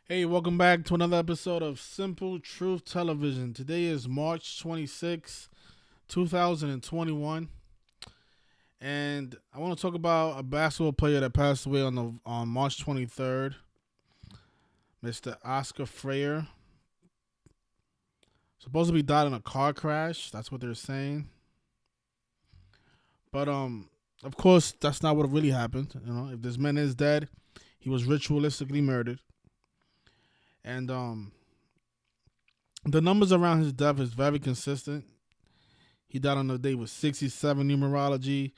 Hey, welcome back to another episode of Simple Truth Television. Today is March 26, 2021, and I want to talk about a basketball player that passed away on March 23rd, Mr. Oscar Frayer. Supposed to be died in a car crash. That's what they're saying. But of course, that's not what really happened. If this man is dead, he was ritualistically murdered. And the numbers around his death is very consistent. He died on the day with 67 numerology,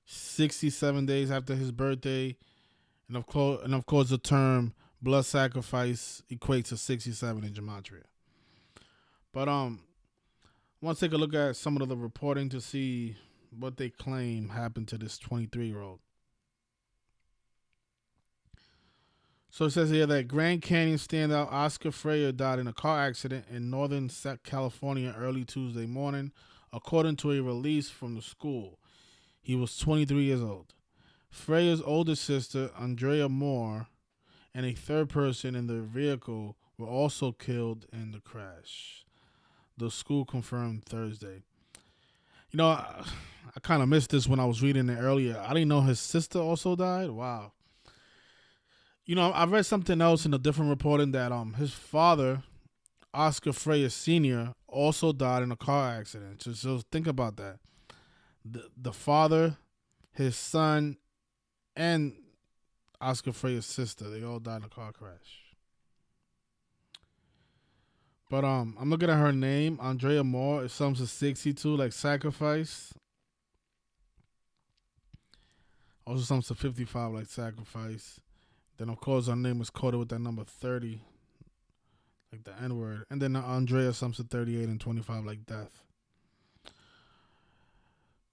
67 days after his birthday, and of course the term blood sacrifice equates to 67 in gematria. But I want to take a look at some of the reporting to see what they claim happened to this 23-year-old. So it says here that Grand Canyon standout Oscar Frayer died in a car accident in Northern California early Tuesday morning, according to a release from the school. He was 23 years old. Freyer's older sister, Andrea Moore, and a third person in the vehicle were also killed in the crash. The school confirmed Thursday. I kind of missed this when I was reading it earlier. I didn't know his sister also died. Wow. I read something else in a different reporting that his father, Oscar Freyer Sr., also died in a car accident. So think about that. The father, his son, and Oscar Freyer's sister, they all died in a car crash. But I'm looking at her name, Andrea Moore. It sums to 62, like sacrifice. Also sums to 55, like sacrifice. Then of course her name is coded with that number 30, like the N word. And then Andrea sums to 38 and 25, like death. It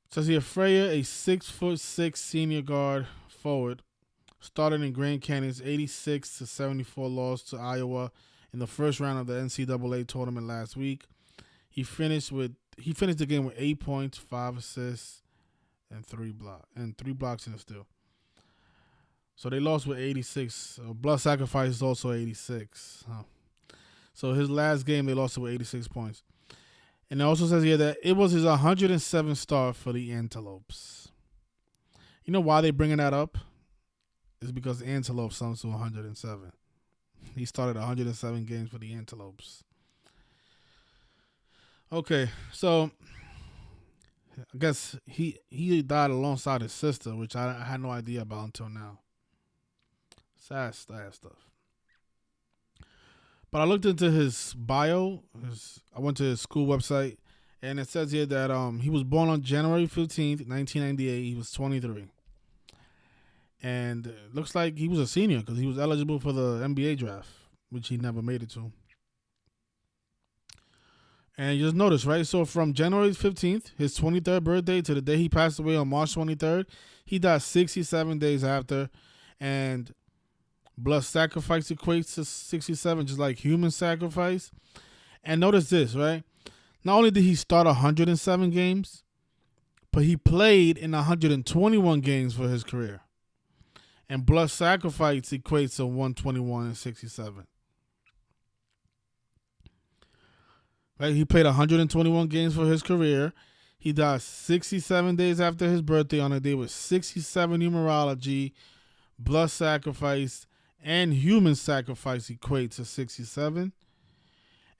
says here, Frayer, a 6'6" senior guard forward, started in Grand Canyon's 86-74 loss to Iowa in the first round of the NCAA tournament last week. He finished the game with 8 points, 5 assists, and three blocks and a steal. So they lost with 86. Blood sacrifice is also 86. So his last game they lost with 86 points. And it also says here that it was his 107th start for the Antelopes. You know why they bringing that up? It's because the Antelopes sums to 107. He started 107 games for the Antelopes. Okay, so I guess he died alongside his sister, which I had no idea about until now. Sad stuff. But I looked into his bio. I went to his school website, and it says here that he was born on January 15th, 1998. He was 23. And it looks like he was a senior because he was eligible for the NBA draft, which he never made it to. And you just notice, right? So from January 15th, his 23rd birthday, to the day he passed away on March 23rd, he died 67 days after. And blood sacrifice equates to 67, just like human sacrifice. And notice this, right? Not only did he start 107 games, but he played in 121 games for his career. And blood sacrifice equates to 121 and 67. Right? He played 121 games for his career. He died 67 days after his birthday on a day with 67 numerology, blood sacrifice, and human sacrifice equate to 67.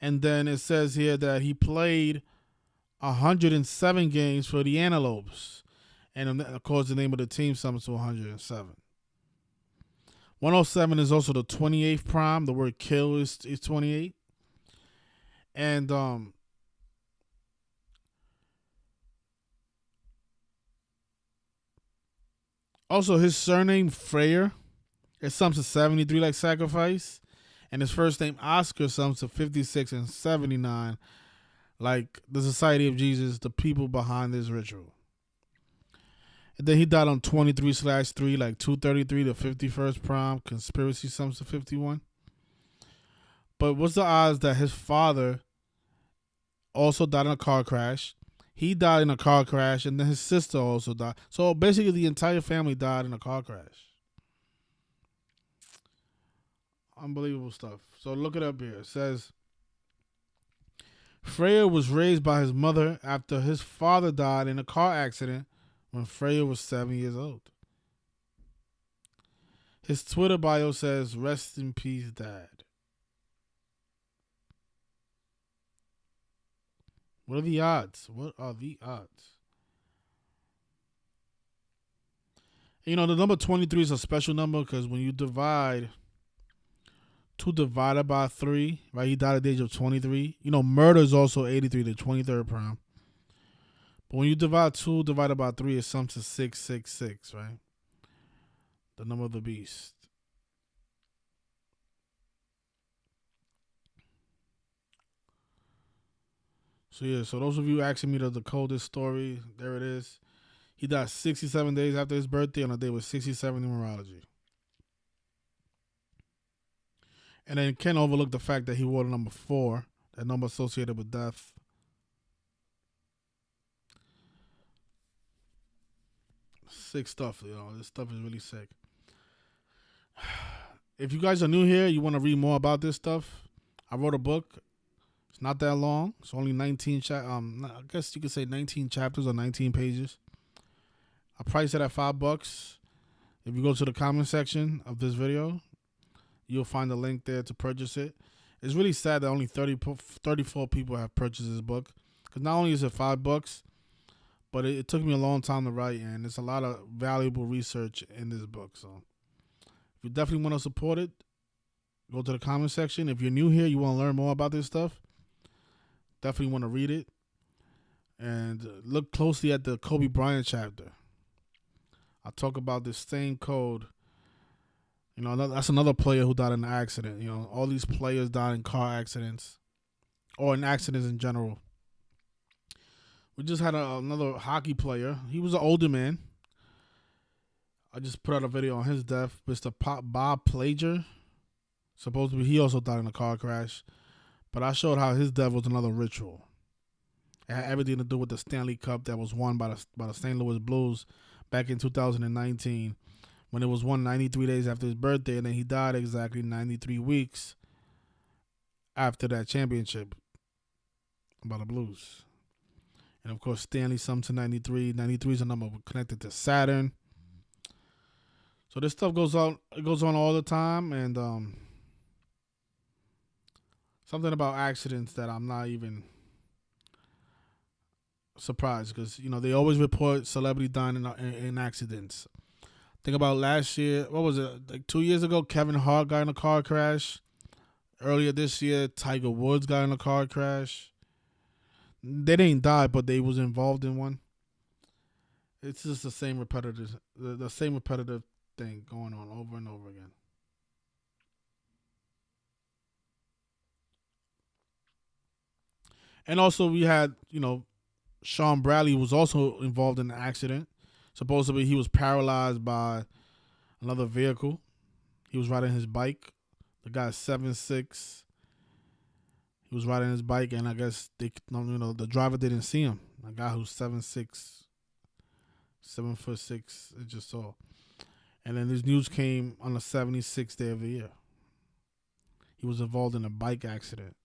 And then it says here that he played 107 games for the Antelopes. And of course, the name of the team sums to 107. 107 is also the 28th prime. The word kill is 28. And also his surname Frayer, it sums to 73 like sacrifice. And his first name Oscar sums to 56 and 79 like the Society of Jesus, the people behind this ritual. And then he died on 23/3, like 233, the 51st prime. Conspiracy sums to 51. But what's the odds that his father also died in a car crash? He died in a car crash, and then his sister also died. So basically, the entire family died in a car crash. Unbelievable stuff. So look it up here. It says Frayer was raised by his mother after his father died in a car accident when Frayer was 7 years old. His Twitter bio says, "Rest in peace, Dad." What are the odds? What are the odds? You know, the number 23 is a special number because when you divide 2 divided by 3, right? He died at the age of 23. You know, murder is also 83, the 23rd prime. But when you divide 2 divided by 3, it sums to 666, right? The number of the beast. So yeah, so those of you asking me to decode this story, there it is. He died 67 days after his birthday on a day with 67 numerology. And then can't overlook the fact that he wore the number 4, that number associated with death. Sick stuff, you know. This stuff is really sick. If you guys are new here, you want to read more about this stuff, I wrote a book. It's not that long. It's only 19 I guess you could say 19 chapters or 19 pages. I priced it at $5. If you go to the comment section of this video, you'll find a link there to purchase it. It's really sad that only 34 people have purchased this book. Because not only is it $5, but it took me a long time to write, and there's a lot of valuable research in this book. So if you definitely want to support it, go to the comment section. If you're new here, you want to learn more about this stuff, definitely want to read it. And look closely at the Kobe Bryant chapter. I talk about this same code. You know, that's another player who died in an accident. You know, all these players died in car accidents or in accidents in general. We just had another hockey player. He was an older man. I just put out a video on his death. Mr. Bob Plager. Supposedly he also died in a car crash. But I showed how his death was another ritual. It had everything to do with the Stanley Cup that was won by the St. Louis Blues back in 2019 when it was won 93 days after his birthday, and then he died exactly 93 weeks after that championship by the Blues. And of course, Stanley summed to 93. 93 is a number connected to Saturn. So this stuff goes on. It goes on all the time, and something about accidents that I'm not even surprised, because you know they always report celebrity dying in accidents. Think about last year. What was it? Like 2 years ago, Kevin Hart got in a car crash. Earlier this year, Tiger Woods got in a car crash. They didn't die, but they was involved in one. It's just the same repetitive thing going on over and over again. And also we had, you know, Sean Bradley was also involved in an accident. Supposedly he was paralyzed by another vehicle. He was riding his bike. The guy's 7'6". He was riding his bike, and I guess the driver didn't see him. A guy who's 7'6", 7'6", it just saw. And then this news came on the 76th day of the year. He was involved in a bike accident,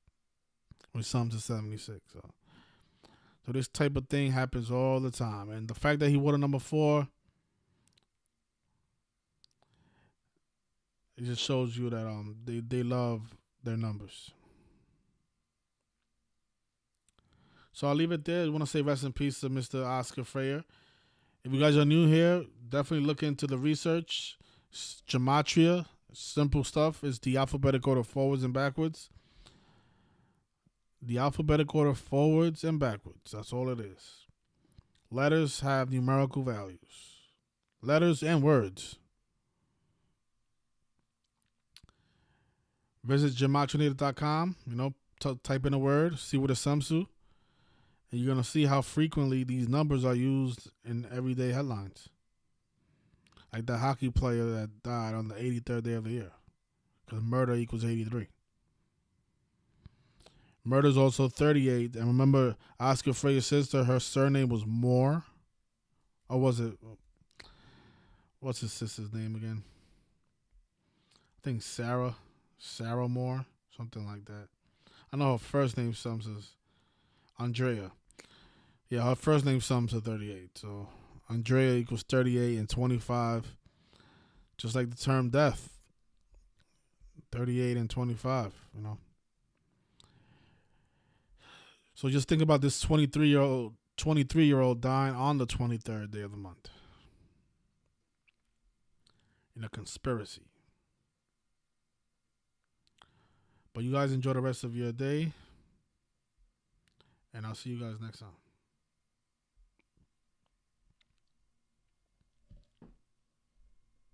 which sums to 76. So this type of thing happens all the time. And the fact that he wore the number 4, it just shows you that they love their numbers. So I'll leave it there. I want to say rest in peace to Mr. Oscar Frayer. If you guys are new here, definitely look into the research. Gematria, simple stuff. It's the alphabetic order forwards and backwards. The alphabetic order forwards and backwards. That's all it is. Letters have numerical values. Letters and words. Visit gematrinator.com. You know, type in a word, see what it sums to. And you're going to see how frequently these numbers are used in everyday headlines. Like the hockey player that died on the 83rd day of the year. Because murder equals 83. Murder is also 38. And remember, Oscar Frayer's sister, her surname was Moore. Or was it? What's his sister's name again? I think Sarah. Sarah Moore, something like that. I know her first name sums as Andrea. Yeah, her first name sums to 38. So Andrea equals 38 and 25, just like the term death. 38 and 25, So just think about this 23-year-old dying on the 23rd day of the month in a conspiracy. But you guys enjoy the rest of your day, and I'll see you guys next time.